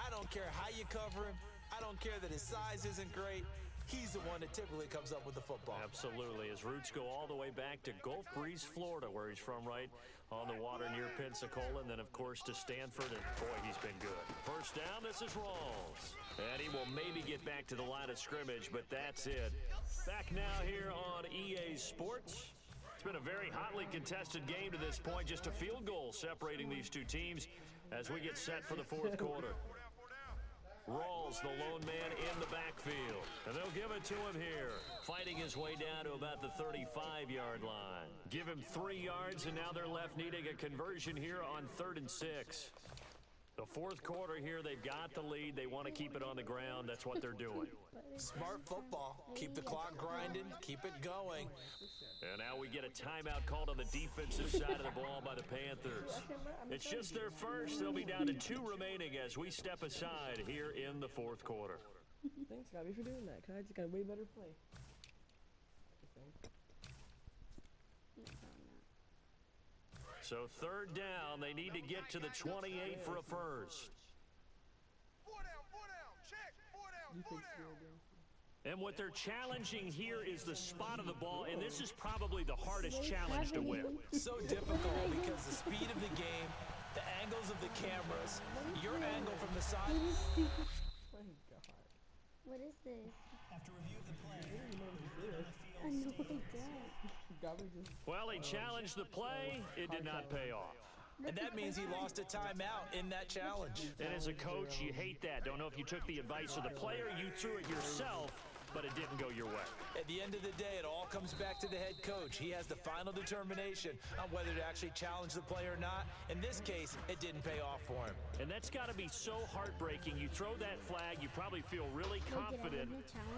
I don't care how you cover him. I don't care that his size isn't great. He's the one that typically comes up with the football. Absolutely. His roots go all the way back to Gulf Breeze, Florida, where he's from, right on the water near Pensacola, and then, of course, to Stanford, and boy, he's been good. First down, this is Rawls. And he will maybe get back to the line of scrimmage, but that's it. Back now here on EA Sports. It's been a very hotly contested game to this point. Just a field goal separating these two teams as we get set for the fourth quarter. Rawls, the lone man in the backfield. And they'll give it to him here. Fighting his way down to about the 35-yard line. Give him 3 yards, and now they're left needing a conversion here on 3rd and 6. The fourth quarter here, they've got the lead. They want to keep it on the ground. That's what they're doing. Smart football. Keep the clock grinding. Keep it going. And now we get a timeout called on the defensive side of the ball by the Panthers. It's just their first. They'll be down to 2 remaining as we step aside here in the fourth quarter. Thanks, Gabi, for doing that. I just got a way better play. So 3rd down, they need to get to the 28 for a first. 4 down, check, 4 down. And what they're challenging here is the spot of the ball, and this is probably the hardest challenge to win. So difficult because the speed of the game, the angles of the cameras, your angle from the side. My God. What is this? After review of the play, I know I don't. Gabi just... Well, he challenged the play. It did not pay off. And that means he lost a timeout in that challenge. And as a coach, you hate that. Don't know if you took the advice of the player, you threw it yourself, but it didn't go your way. At the end of the day, it all comes back to the head coach. He has the final determination on whether to actually challenge the play or not. In this case, it didn't pay off for him. And that's got to be so heartbreaking. You throw that flag, you probably feel really confident,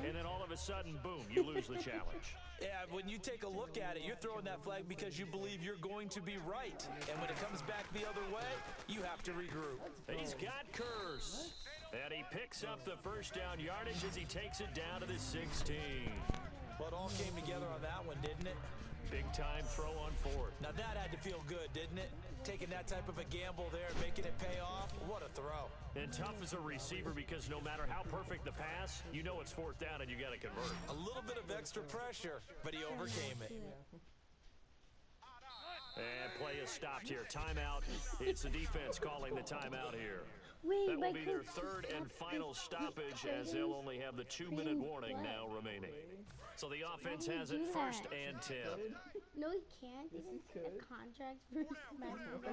and then all of a sudden, boom, you lose the challenge. Yeah, when you take a look at it, you're throwing that flag because you believe you're going to be right. And when it comes back the other way, you have to regroup. He's got Kurz. And he picks up the first down yardage as he takes it down to the 16. Well, it all came together on that one, didn't it? Big time throw on 4th. Now that had to feel good, didn't it? Taking that type of a gamble there and making it pay off. What a throw. And tough as a receiver because no matter how perfect the pass, you know it's 4th down and you got to convert. A little bit of extra pressure, but he overcame it. And play is stopped here. Timeout. It's the defense calling the timeout here. Wait, That will be their 3rd and final stoppage as they'll only have the 2-minute warning now remaining. So the offense has it 1st and 10. No, he can't. This is a contract for Madden.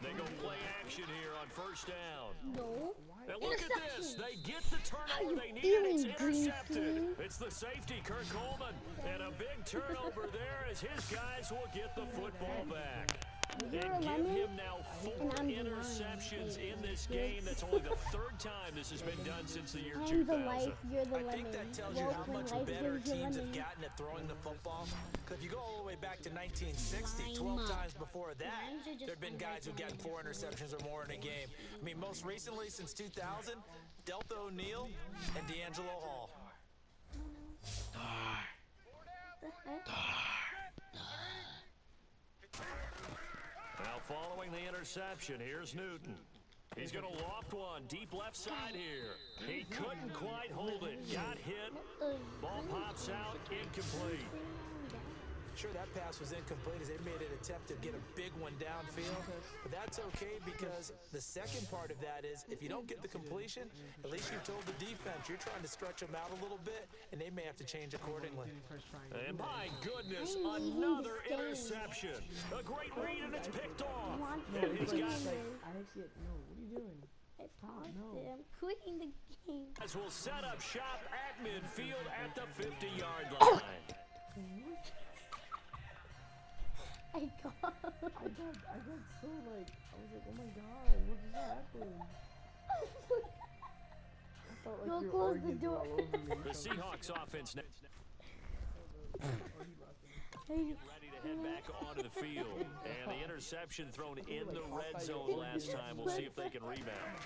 They go play action here on 1st down. No. And look at this. They get the turnover they need, and it's intercepted. It's the safety, Kurt Coleman. And a big turnover there as his guys will get the football back. And give him now 4 interceptions in this game. That's only the 3rd time this has been done since the year 2000. You're the I think that tells you how much better teams have gotten at throwing the football. Because if you go all the way back to 1960, 12 times before that, there have been guys who've gotten 4 interceptions or more in a game. I mean, most recently, since 2000, Delta O'Neal and D'Angelo Hall. Now following the interception, here's Newton. He's going to loft one deep left side here. He couldn't quite hold it. Got hit. Ball pops out. Incomplete. Sure, that pass was incomplete as they made an attempt to get a big one downfield. But that's okay because the second part of that is if you don't get the completion, at least you've told the defense you're trying to stretch them out a little bit, and they may have to change accordingly. And my goodness, another interception. A great read, and it's picked off. And he's got... I actually... No, what are you doing? I paused it. I'm quitting the game. As we'll set up shop at midfield at the 50-yard line. I got so like, I was like, oh my God, what just happened? I felt like Go your close the organs were door. The all over me. Seahawks offense now Hey, ready to head back onto the field. And the interception thrown in the red zone last time. We'll see if they can rebound.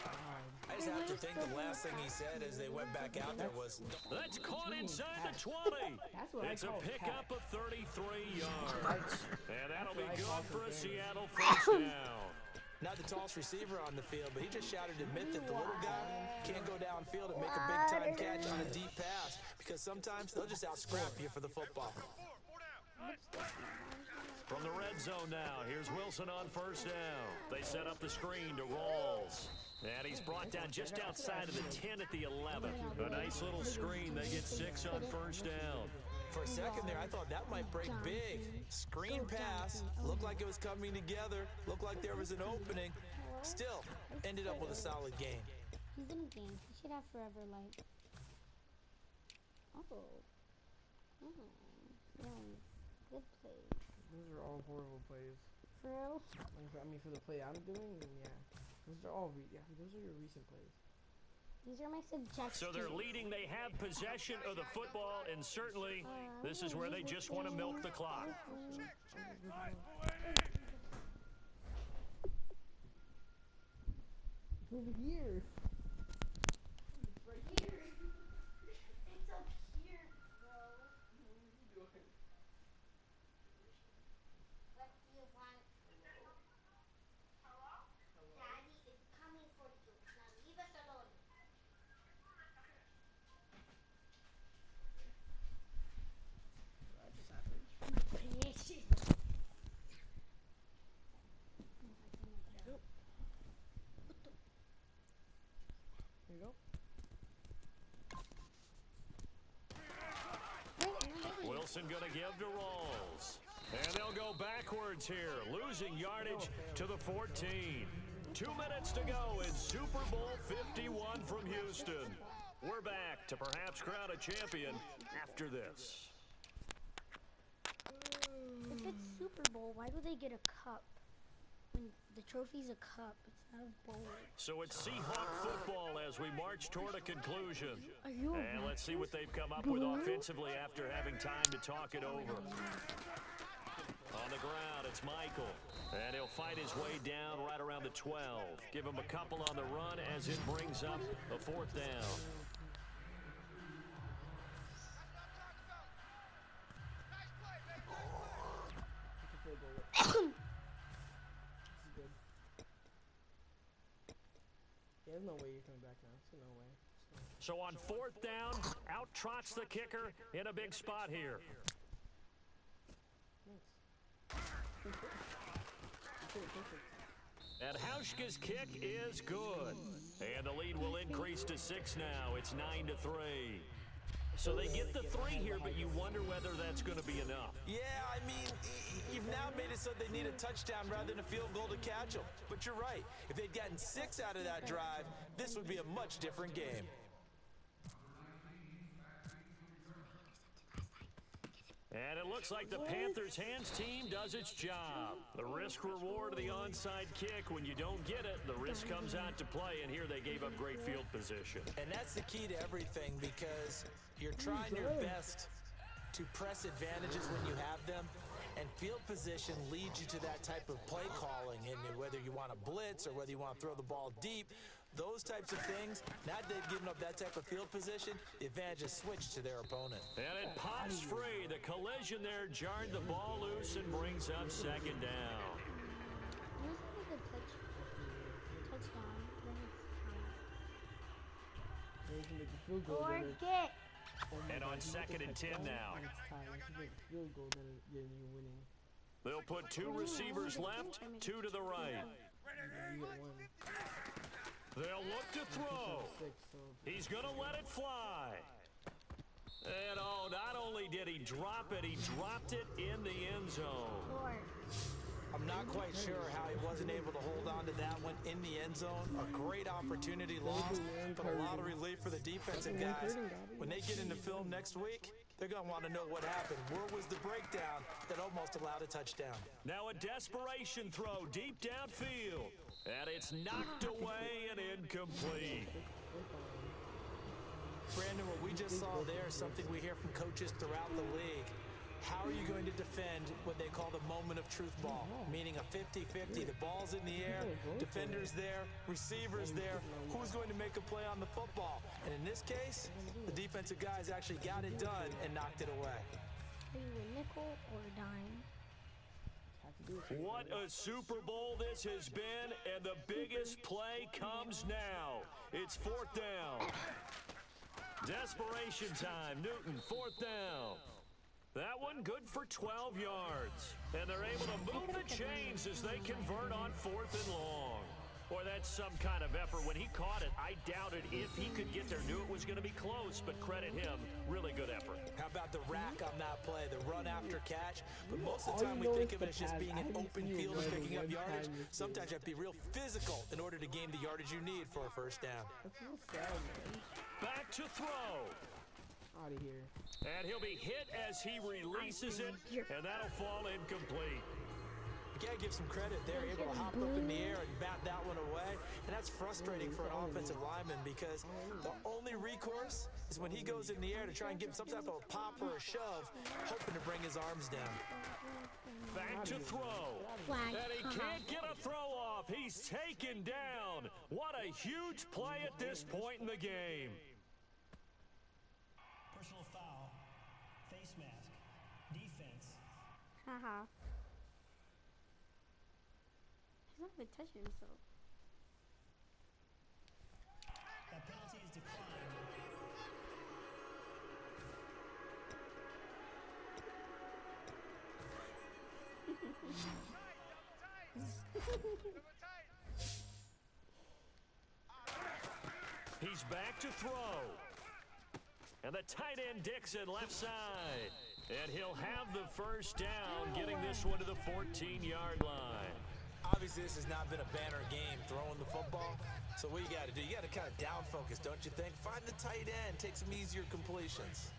I just have to think the last thing he said as they went back out there was, That's caught inside the 20. It's a pickup of 33 yards. And that'll be good for a Seattle first down. not the tallest receiver on the field, but he just shouted to admit that the little guy can't go downfield and make a big-time catch on a deep pass because sometimes they'll just out-scrap you for the football. From the red zone now, here's Wilson on first down. They set up the screen to Rawls. And he's brought down just outside of the 10 at the 11. A nice little screen. They get 6 on first down. For a second there, I thought that might break big. Screen pass. Looked like it was coming together. Looked like there was an opening. Still, ended up with a solid game. He's in games. He should have forever life. Oh. Yeah, good plays. Those are all horrible plays. For real? I mean, for the play I'm doing, yeah. Those are all, those are your recent plays. These are my suggestions. So they're leading. They have possession of the football, and certainly this is where they just want to milk the clock. Over here. It's right here. It's up here, bro. What do you want? Hello? Daddy is coming for you. Now leave us alone. That just happened. Here you go. Wilson going to give to Rawls. And they'll go backwards here, losing yardage to the 14. 2 minutes to go in Super Bowl 51 from Houston. We're back to perhaps crown a champion after this. If it's Super Bowl, why do they get a cup? When the trophy's a cup, it's not a bowl. So it's Seahawk football as we march toward a conclusion. Are you And let's see what they've come up with offensively after having time to talk it over. On the ground, it's Michael. And he'll fight his way down right around the 12. Give him a couple on the run as it brings up a 4th down. There's no way you're coming back now. There's no way. So on 4th down, out trots the kicker in a big spot here. And Hauschka's kick is good. And the lead will increase to 6 now. It's 9-3. So they get the 3 here, but you wonder whether that's going to be enough. Yeah, I mean, you've now made it so they need a touchdown rather than a field goal to catch them. But you're right. If they'd gotten 6 out of that drive, this would be a much different game. And it looks like the Panthers' hands team does its job. The risk-reward of the onside kick. When you don't get it, the risk comes out to play, and here they gave up great field position. And that's the key to everything, because you're trying your best to press advantages when you have them, and field position leads you to that type of play calling. And whether you want to blitz or whether you want to throw the ball deep, those types of things, now that they've given up that type of field position, the advantage is switched to their opponent. And it pops free. The collision there jarred the ball loose and brings up 2nd down. Or get. And on 2nd and 10 now. They'll put 2 receivers left, 2 to the right. They'll look to throw. He's going to let it fly. And oh, not only did he drop it, he dropped it in the end zone. I'm not quite sure how he wasn't able to hold on to that one in the end zone. A great opportunity lost, but a lot of relief for the defensive guys. When they get into film next week, they're going to want to know what happened. Where was the breakdown that almost allowed a touchdown? Now a desperation throw deep downfield. And it's knocked away and incomplete. Brandon, what we just saw there is something we hear from coaches throughout the league. How are you going to defend what they call the moment of truth ball? Meaning a 50-50. The ball's in the air, defenders there, receivers there. Who's going to make a play on the football? And in this case, the defensive guys actually got it done and knocked it away. Are you a nickel or a dime? What a Super Bowl this has been, and the biggest play comes now. It's 4th down. Desperation time. Newton, 4th down. That one good for 12 yards. And they're able to move the chains as they convert on 4th and long. Boy, that's some kind of effort. When he caught it, I doubted if he could get there. Knew it was going to be close, but credit him. Really good effort. How about the rack on that play, the run after catch? But most of the time we think of it as just being an open field and picking up yardage. Sometimes you have to be real physical in order to gain the yardage you need for a first down. That's so sad, man. Back to throw. Out of here. And he'll be hit as he releases it, and that'll fall incomplete. You gotta give some credit. They're able to hop up in the air and bat that one away. And that's frustrating for an offensive lineman because the only recourse is when he goes in the air to try and give him some type of a pop or a shove, hoping to bring his arms down. Back to throw. And he can't get a throw off. He's taken down. What a huge play at this point in the game. Personal foul. Face mask. Defense. Haha. He's not even touching himself. That penalty is declined. He's back to throw. And the tight end Dixon left side. And he'll have the first down, getting this one to the 14-yard line. Obviously, this has not been a banner game throwing the football. So what you got to do, you got to kind of down focus, don't you think? Find the tight end, take some easier completions.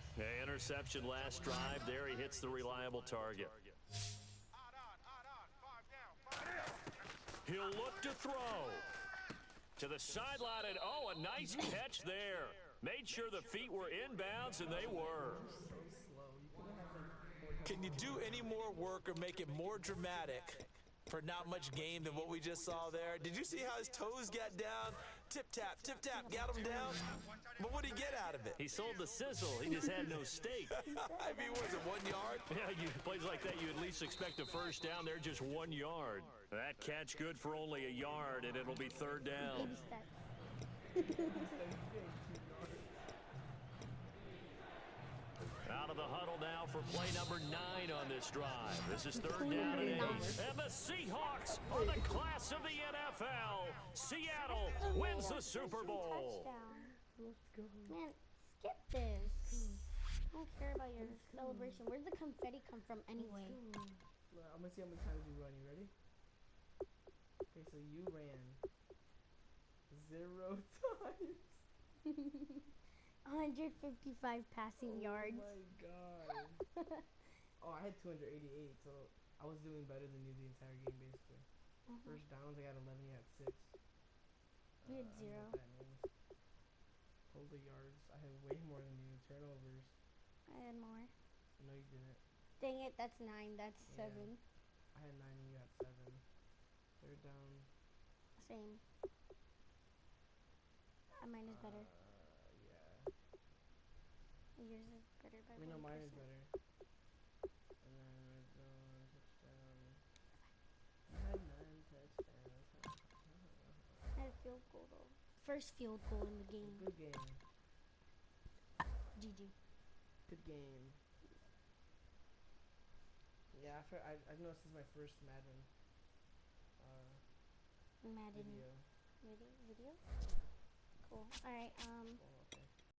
Interception last drive. There he hits the reliable target. He'll look to throw. To the sideline, and oh, a nice catch there. Made sure the feet were inbounds, and they were. Can you do any more work or make it more dramatic for not much game than what we just saw there? Did you see how his toes got down? Tip tap, got him down. But what did he get out of it? He sold the sizzle. He just had no steak. I mean, was it 1 yard? Yeah, plays like that, you at least expect a first down. They're just 1 yard. That catch good for only a yard, and it'll be third down. Out of the huddle now for play number 9 on this drive. This is third down and 8. And the Seahawks are the class of the NFL. Seattle wins the Super Bowl. Let's go. Man, skip this. I don't care about your celebration. Where'd the confetti come from anyway? Well, I'm going to see how many times you run. You ready? Okay, so you ran 0 times. 155 passing yards. Oh my god. Oh, I had 288, so I was doing better than you the entire game, basically. First downs, I got 11, you had 6. You had 0. I don't know what that means. Total yards, I had way more than you. Turnovers, I had more. no you didn't. Dang it, that's 9. That's Yeah. 7. I had 9 and you had 7. Third down. Same. Mine is better. Yeah. Yours is better by I mean, no, 1%. mine is better. And then red zone, touchdown. I had 9 touchdowns. I had a field goal though. First field goal in the game. Good game. GG. Good game. Yeah, I've noticed this is my first Madden Madden video. video? Cool. Alright,